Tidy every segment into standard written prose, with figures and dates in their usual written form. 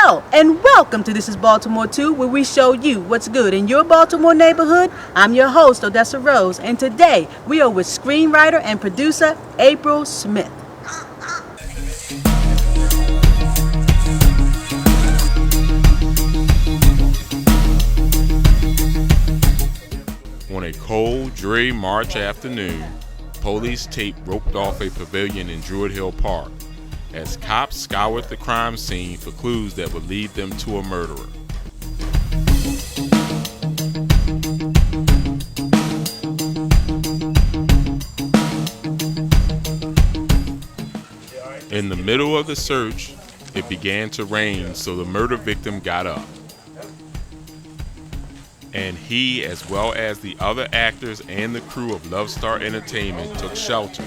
Hello and welcome to This Is Baltimore 2, where we show you what's good in your Baltimore neighborhood. I'm your host, Odessa Rose, and today we are with screenwriter and producer Apral Smith. On a cold, dreary March afternoon, police tape roped off a pavilion in Druid Hill Park as cops scoured the crime scene for clues that would lead them to a murderer. In the middle of the search, it began to rain, so the murder victim got up. And he, as well as the other actors and the crew of Love Star Entertainment, took shelter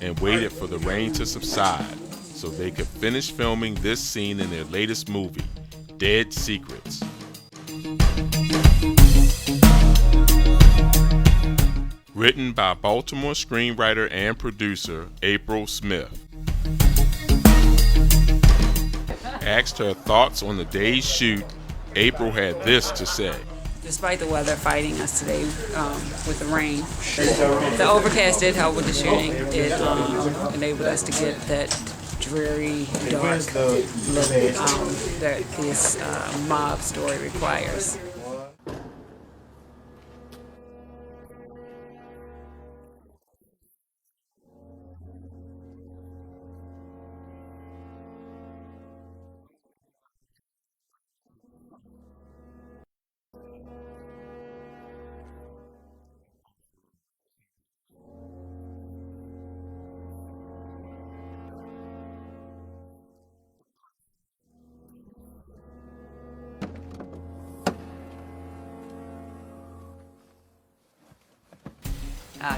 and waited for the rain to subside so they could finish filming this scene in their latest movie, Dead Secrets. Written by Baltimore screenwriter and producer Apral Smith. Asked her thoughts on the day's shoot, Apral had this to say. Despite the weather fighting us today with the rain, the overcast did help with the shooting. It enabled us to get that dreary, dark look that this mob story requires.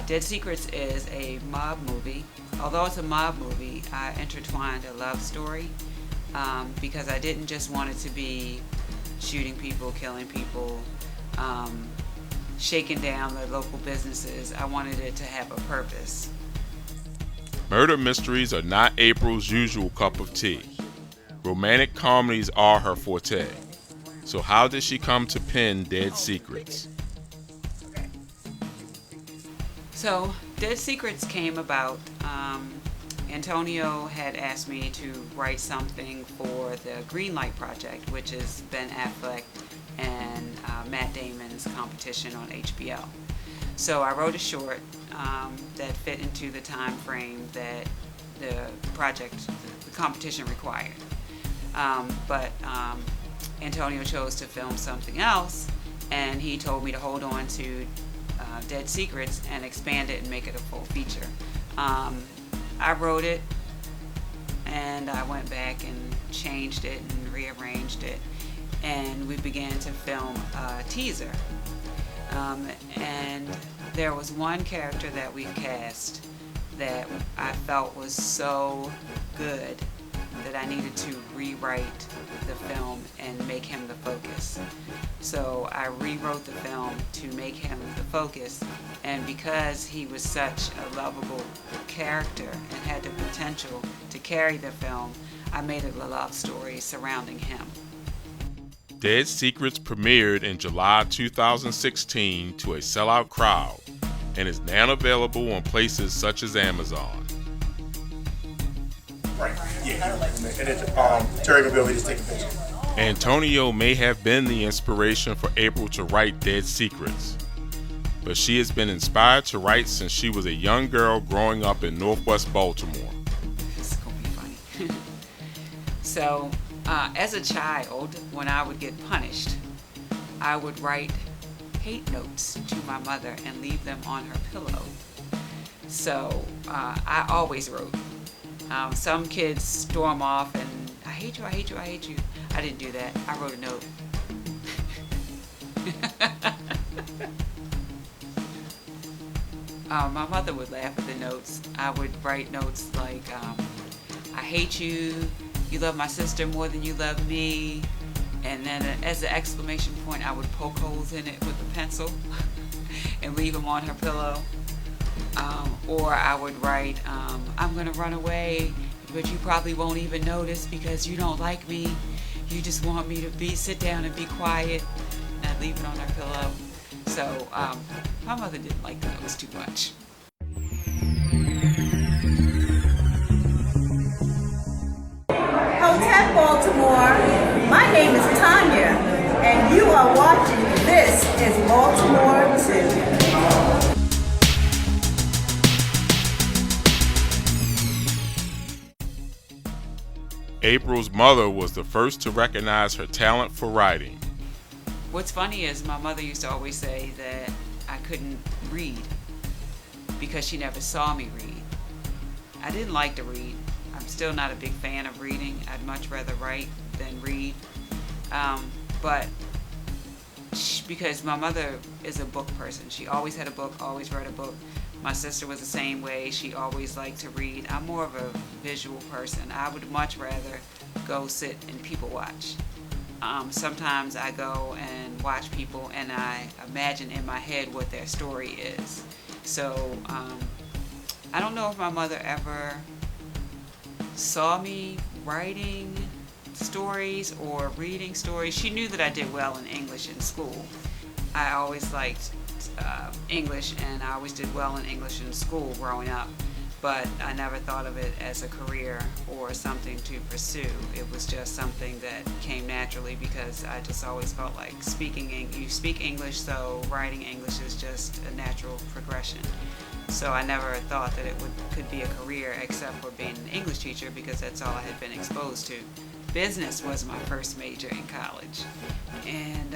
Dead Secrets is a mob movie. Although it's a mob movie, I intertwined a love story because I didn't just want it to be shooting people, killing people, shaking down the local businesses. I wanted it to have a purpose. Murder mysteries are not Apral's usual cup of tea. Romantic comedies are her forte. So how did she come to pen Dead Secrets? So, Dead Secrets came about. Antonio had asked me to write something for the Greenlight Project, which is Ben Affleck and Matt Damon's competition on HBO. So I wrote a short that fit into the time frame that the project, the competition required. But Antonio chose to film something else, and he told me to hold on to Dead Secrets and expand it and make it a full feature. I wrote it and I went back and changed it and rearranged it, and we began to film a teaser. And there was one character that we cast that I felt was so good that I needed to rewrite the film and make him the focus. So I rewrote the film to make him the focus, and because he was such a lovable character and had the potential to carry the film, I made it a love story surrounding him. Dead Secrets premiered in July 2016 to a sellout crowd and is now available on places such as Amazon. Right. Yeah. And it's Terry McBill, just take a picture. Antonio may have been the inspiration for Apral to write Dead Secrets, but she has been inspired to write since she was a young girl growing up in Northwest Baltimore. This is gonna be funny. So, as a child, when I would get punished, I would write hate notes to my mother and leave them on her pillow. So, I always wrote. Some kids storm off and I hate you, I hate you, I hate you. I didn't do that. I wrote a note. My mother would laugh at the notes. I would write notes like, I hate you, you love my sister more than you love me. And then as an exclamation point, I would poke holes in it with a pencil and leave them on her pillow. Or I would write, I'm gonna run away, but you probably won't even notice because you don't like me. you just want me to sit down and be quiet, not leave it on her pillow. So my mother didn't like those too much. Hotel Baltimore, my name is Tanya, and you are watching This is Baltimore 2. April's mother was the first to recognize her talent for writing. What's funny is my mother used to always say that I couldn't read because she never saw me read. I didn't like to read. I'm still not a big fan of reading. I'd much rather write than read. But because my mother is a book person. She always had a book, always read a book. My sister was the same way. She always liked to read. I'm more of a visual person. I would much rather go sit and people watch. Sometimes I go and watch people and I imagine in my head what their story is. So I don't know if my mother ever saw me writing stories or reading stories. She knew that I did well in English in school. I always liked English, and I always did well in English in school growing up, but I never thought of it as a career or something to pursue. It was just something that came naturally because I just always felt like you speak English, so writing English is just a natural progression. So I never thought that it could be a career except for being an English teacher because that's all I had been exposed to. Business was my first major in college. And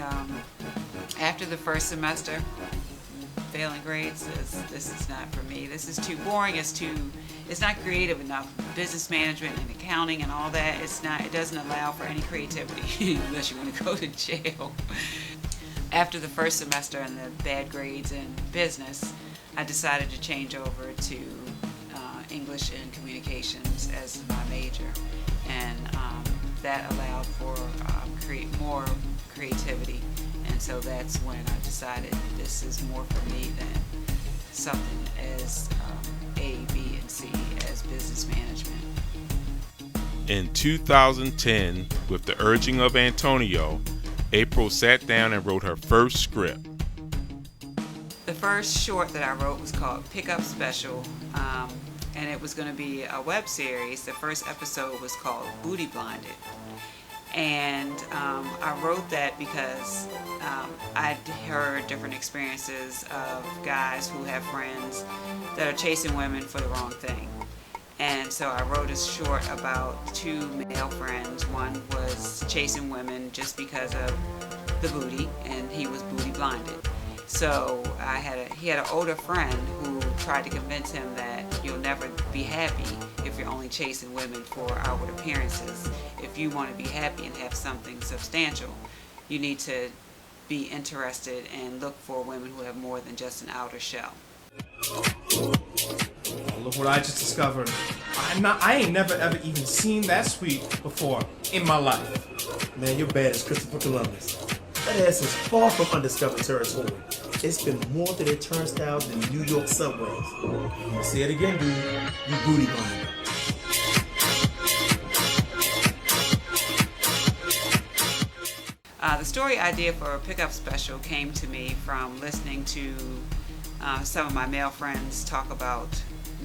after the first semester, failing grades, this is not for me. This is too boring. It's not creative enough. Business management and accounting and all that, it doesn't allow for any creativity unless you want to go to jail. After the first semester and the bad grades in business, I decided to change over to English and communications as my major, and that allowed for more creativity, and so that's when I decided this is more for me than something as A, B, and C as business management. In 2010, with the urging of Antonio, April sat down and wrote her first script. The first short that I wrote was called Pickup Special, and it was going to be a web series. The first episode was called Booty Blinded. And I wrote that because I'd heard different experiences of guys who have friends that are chasing women for the wrong thing. And so I wrote a short about two male friends. One was chasing women just because of the booty, and he was booty blinded. So he had an older friend who tried to convince him that you'll never be happy if you're only chasing women for outward appearances. If you want to be happy and have something substantial, you need to be interested and look for women who have more than just an outer shell. Look what I just discovered. I ain't never ever even seen that sweet before in my life. Man, you're bad as Christopher Columbus. That ass is far from undiscovered territory. It's been more to their turnstiles than New York subways. I'll say it again, dude. You booty blind. The story idea for a pickup special came to me from listening to some of my male friends talk about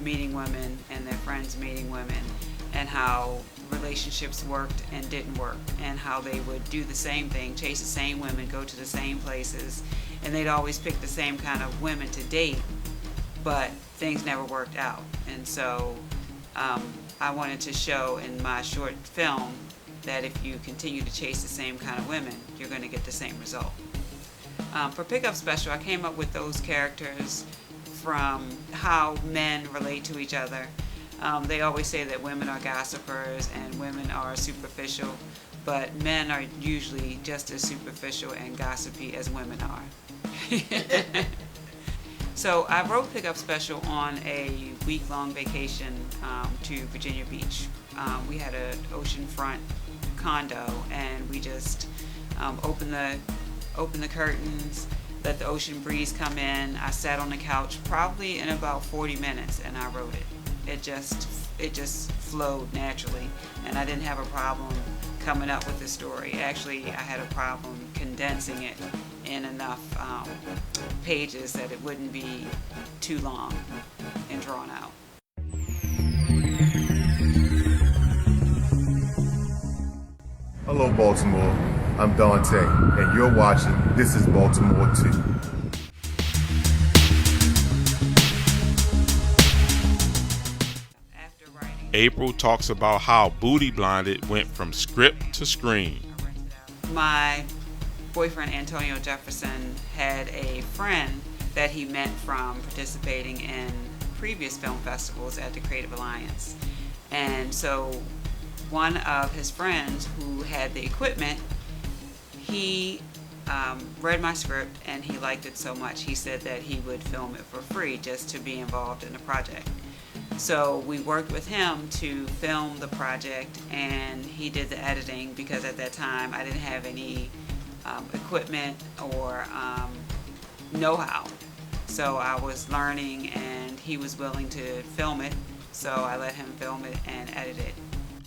meeting women and their friends meeting women, and how relationships worked and didn't work, and how they would do the same thing, chase the same women, go to the same places, and they'd always pick the same kind of women to date, but things never worked out. And so I wanted to show in my short film that if you continue to chase the same kind of women, you're going to get the same result. For Pickup Special, I came up with those characters from how men relate to each other. They always say that women are gossipers and women are superficial, but men are usually just as superficial and gossipy as women are. So I wrote Pickup Special on a week-long vacation to Virginia Beach. We had an oceanfront condo, and we just opened the curtains, let the ocean breeze come in. I sat on the couch probably in about 40 minutes, and I wrote it. It just flowed naturally, and I didn't have a problem coming up with the story. Actually, I had a problem condensing it in enough pages that it wouldn't be too long and drawn out. Hello, Baltimore. I'm Dante, and you're watching This Is Baltimore 2. April talks about how Booty Blinded went from script to screen. My boyfriend Antonio Jefferson had a friend that he met from participating in previous film festivals at the Creative Alliance. And so one of his friends who had the equipment, he read my script and he liked it so much he said that he would film it for free just to be involved in the project. So we worked with him to film the project, and he did the editing because at that time I didn't have any equipment or know-how. So I was learning and he was willing to film it, so I let him film it and edit it.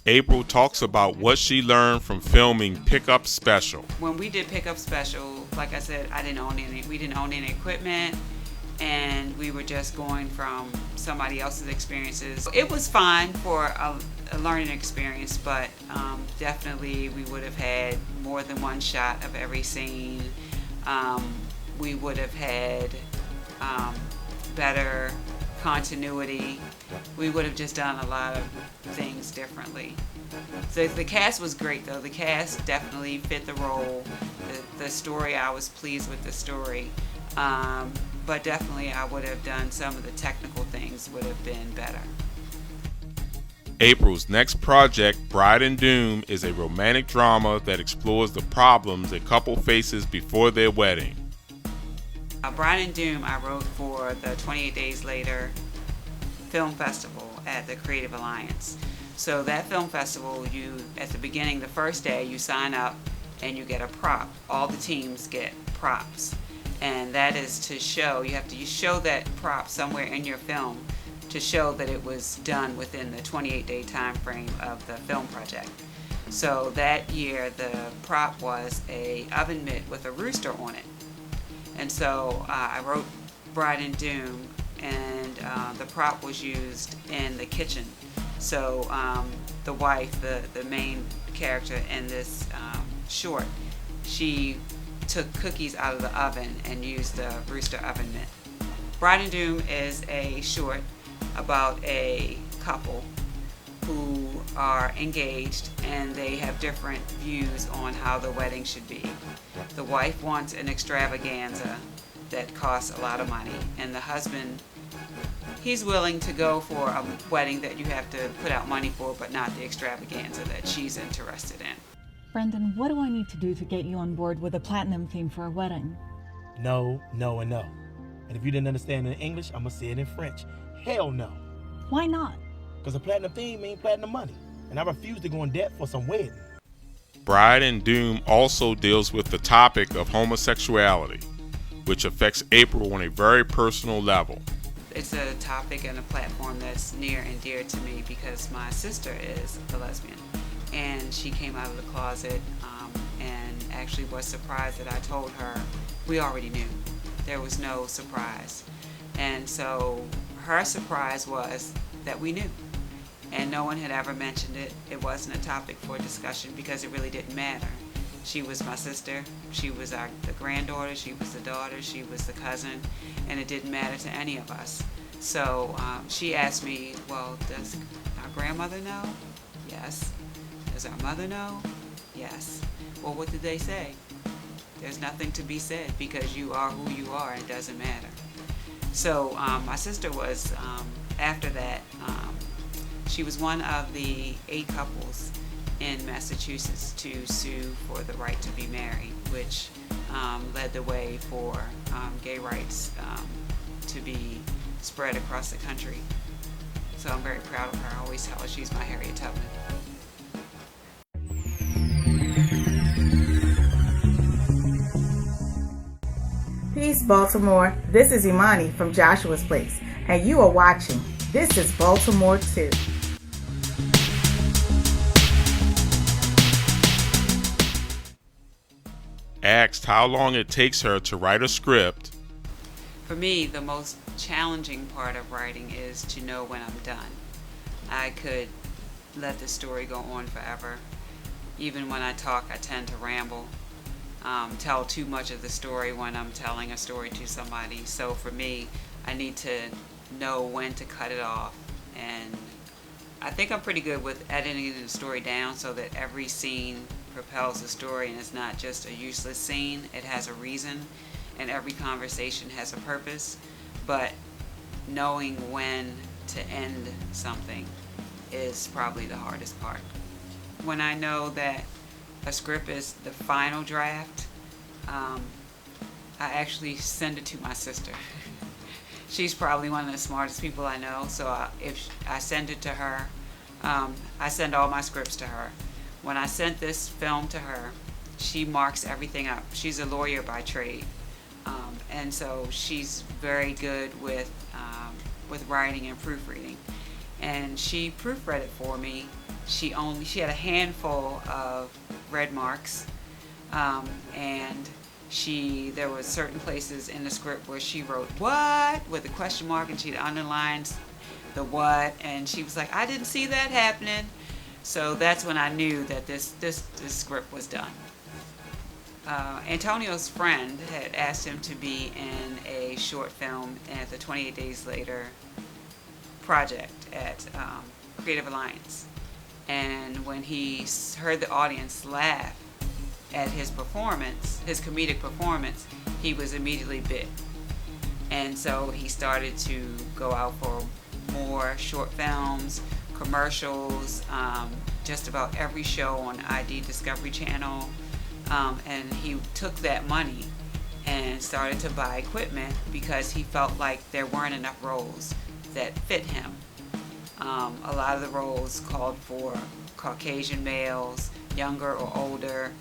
April talks about what she learned from filming Pickup Special. When we did Pickup Special, like I said, we didn't own any equipment, and we were just going from somebody else's experiences. It was fine for a learning experience, but definitely we would have had more than one shot of every scene. We would have had better continuity. We would have just done a lot of things differently. So the cast was great, though. The cast definitely fit the role. The story, I was pleased with the story. But definitely I would have done some of the technical things would have been better. April's next project, Bride and Doom, is a romantic drama that explores the problems a couple faces before their wedding. Bride and Doom I wrote for the 28 Days Later Film Festival at the Creative Alliance. So that film festival, at the beginning, the first day, you sign up and you get a prop. All the teams get props. And that is to show, you show that prop somewhere in your film to show that it was done within the 28-day time frame of the film project. So that year the prop was a oven mitt with a rooster on it. And so I wrote Bride and Doom, and the prop was used in the kitchen. So the wife, the main character in this short, she took cookies out of the oven and used the rooster oven mitt. Bride and Doom is a short about a couple who are engaged and they have different views on how the wedding should be. The wife wants an extravaganza that costs a lot of money, and the husband, he's willing to go for a wedding that you have to put out money for, but not the extravaganza that she's interested in. Brendan, what do I need to do to get you on board with a platinum theme for our wedding? No, no, and no. And if you didn't understand in English, I'm going to say it in French. Hell no. Why not? Because a platinum theme ain't platinum money. And I refuse to go in debt for some wedding. Bride and Doom also deals with the topic of homosexuality, which affects April on a very personal level. It's a topic and a platform that's near and dear to me because my sister is a lesbian. And she came out of the closet and actually was surprised that I told her. We already knew. There was no surprise. And so her surprise was that we knew. And no one had ever mentioned it. It wasn't a topic for discussion because it really didn't matter. She was my sister. She was the granddaughter. She was the daughter. She was the cousin. And it didn't matter to any of us. So she asked me, well, does our grandmother know? Yes. Does our mother know? Yes. Well, what did they say? There's nothing to be said because you are who you are and it doesn't matter. So my sister was, after that, she was one of the 8 couples in Massachusetts to sue for the right to be married, which led the way for gay rights to be spread across the country. So I'm very proud of her. I always tell her she's my Harriet Tubman. Peace, Baltimore. This is Imani from Joshua's Place, and you are watching This is Baltimore 2. asked how long it takes her to write a script. For me, the most challenging part of writing is to know when I'm done. I could let the story go on forever. Even when I talk, I tend to ramble, tell too much of the story when I'm telling a story to somebody. So for me, I need to know when to cut it off. And I think I'm pretty good with editing the story down so that every scene propels the story and it's not just a useless scene. It has a reason, and every conversation has a purpose. But knowing when to end something is probably the hardest part. When I know that a script is the final draft, I actually send it to my sister. She's probably one of the smartest people I know, so if I send it to her, I send all my scripts to her. When I sent this film to her, she marks everything up. She's a lawyer by trade, and so she's very good with writing and proofreading. And she proofread it for me. She had a handful of red marks, and there were certain places in the script where she wrote "what" with a question mark, and she'd underlined the "what," and she was like, "I didn't see that happening." So that's when I knew that this script was done. Antonio's friend had asked him to be in a short film at the 28 Days Later project at Creative Alliance. And when he heard the audience laugh at his performance, his comedic performance, he was immediately bit. And so he started to go out for more short films, commercials, just about every show on ID Discovery Channel. And he took that money and started to buy equipment because he felt like there weren't enough roles that fit him. A lot of the roles called for Caucasian males, younger or older,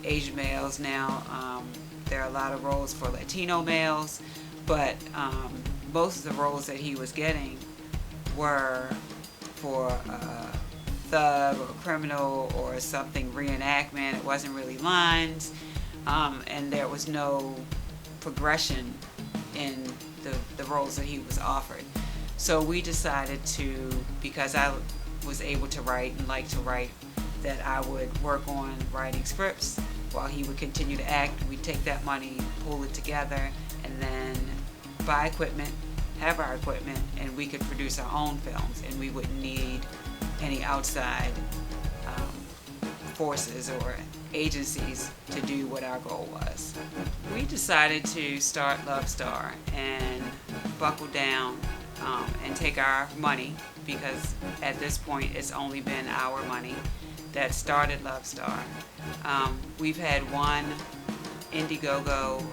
Asian males now. There are a lot of roles for Latino males, but most of the roles that he was getting were for a thug or a criminal or something reenactment. It wasn't really lines, and there was no progression in the roles that he was offered. So we decided to, because I was able to write and like to write, that I would work on writing scripts while he would continue to act. We'd take that money, pull it together, and then buy equipment, have our equipment, and we could produce our own films, and we wouldn't need any outside forces or agencies to do what our goal was. We decided to start Love Star and buckle down and take our money, because at this point it's only been our money that started Love Star. We've had one Indiegogo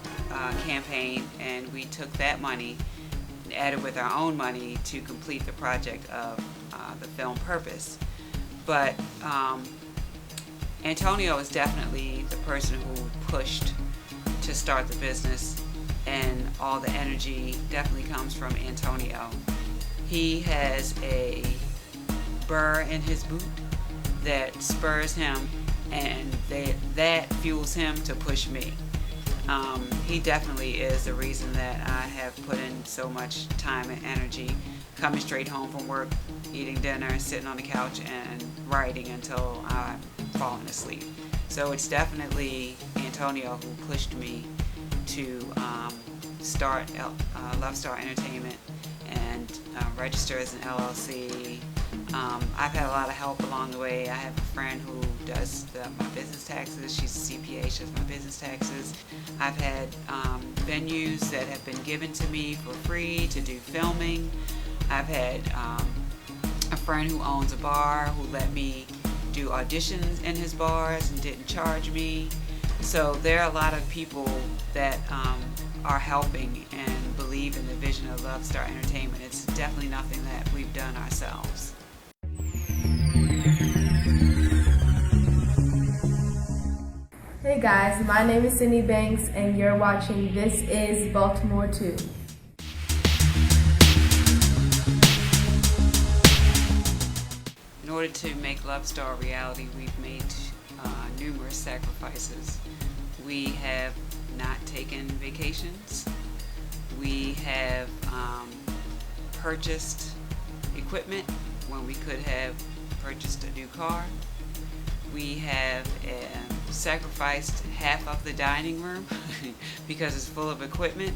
campaign, and we took that money and added with our own money to complete the project of the film Purpose. But Antonio is definitely the person who pushed to start the business, and all the energy definitely comes from Antonio. He has a burr in his boot that spurs him, and that fuels him to push me. He definitely is the reason that I have put in so much time and energy, coming straight home from work, eating dinner, sitting on the couch, and writing until I'm falling asleep. So it's definitely Antonio who pushed me to start Love Star Entertainment and register as an LLC. I've had a lot of help along the way. I have a friend who does my business taxes. She's a CPA, she does my business taxes. I've had venues that have been given to me for free to do filming. I've had a friend who owns a bar who let me do auditions in his bars and didn't charge me. So there are a lot of people that are helping and believe in the vision of Love Star Entertainment. It's definitely nothing that we've done ourselves. Hey guys, my name is Cindy Banks and you're watching This Is Baltimore 2. In order to make Love Star a reality, we've made numerous sacrifices. We have not taken vacations. We have purchased equipment when we could have purchased a new car. We have sacrificed half of the dining room because it's full of equipment.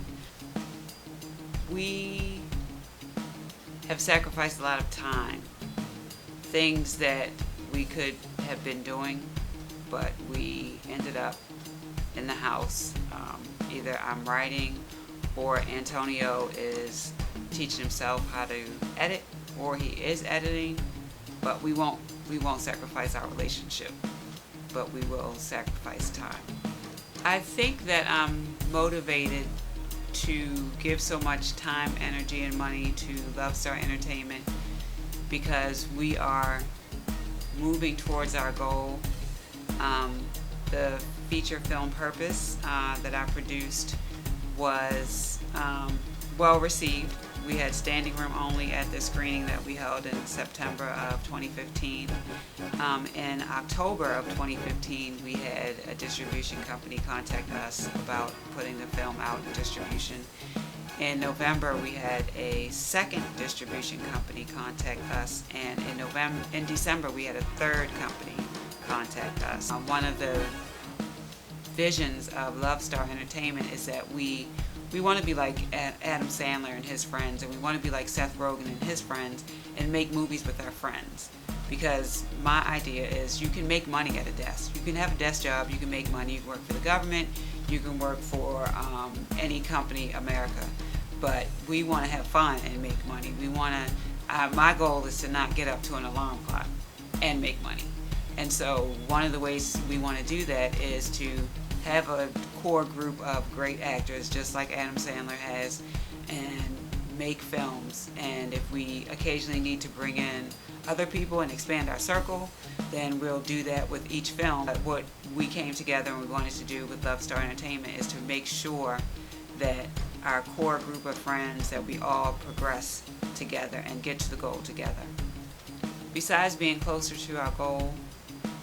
We have sacrificed a lot of time, things that we could have been doing, but we ended up in the house. Either I'm writing or Antonio is teaching himself how to edit, or he is editing, but we won't sacrifice our relationship, but we will sacrifice time. I think that I'm motivated to give so much time, energy, and money to Love Star Entertainment because we are moving towards our goal. The feature film Purpose that I produced was well received. We had standing room only at the screening that we held in September of 2015. In October of 2015, we had a distribution company contact us about putting the film out in distribution. In November, we had a second distribution company contact us, and in December, we had a third company contact us. One of the visions of Love Star Entertainment is that we want to be like Adam Sandler and his friends, and we want to be like Seth Rogen and his friends and make movies with our friends. Because my idea is you can make money at a desk. You can have a desk job, you can make money, you can work for the government, you can work for any company, America. But we want to have fun and make money. We want to, my goal is to not get up to an alarm clock and make money. And so one of the ways we want to do that is to have a core group of great actors, just like Adam Sandler has, and make films. And if we occasionally need to bring in other people and expand our circle, then we'll do that with each film. But what we came together and we wanted to do with Love Star Entertainment is to make sure that our core group of friends, that we all progress together and get to the goal together. Besides being closer to our goal,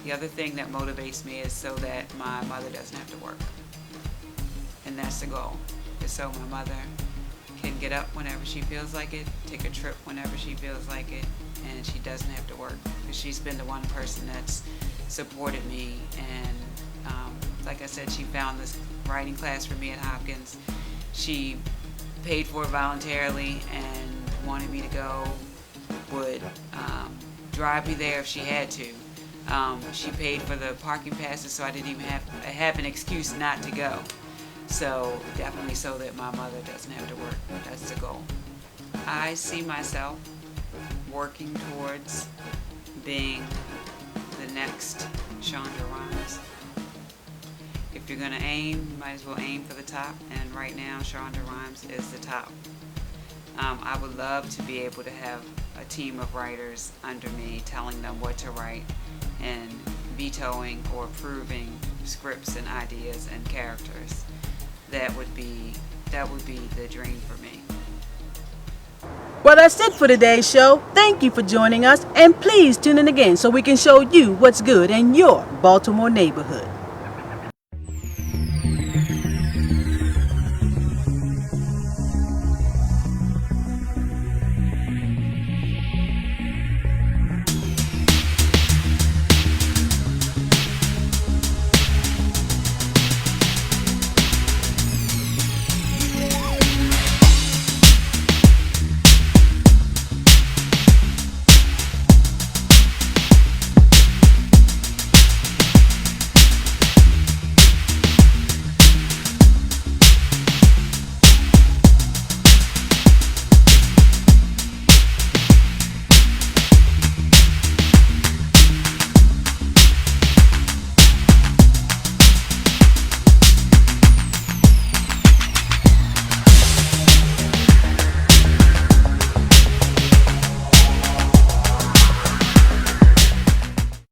the other thing that motivates me is so that my mother doesn't have to work. And that's the goal, is so my mother can get up whenever she feels like it, take a trip whenever she feels like it, and she doesn't have to work. Because she's been the one person that's supported me, and like I said, she found this writing class for me at Hopkins. She paid for it voluntarily and wanted me to go, would drive me there if she had to. She paid for the parking passes, so I didn't even have an excuse not to go. So definitely so that my mother doesn't have to work. That's the goal. I see myself working towards being the next Shonda Rhimes. If you're gonna aim, you might as well aim for the top, and right now Shonda Rhimes is the top. I would love to be able to have a team of writers under me telling them what to write and vetoing or approving scripts and ideas and characters. That would be the dream for me. Well, that's it for today's show. Thank you for joining us, and please tune in again so we can show you what's good in your Baltimore neighborhood.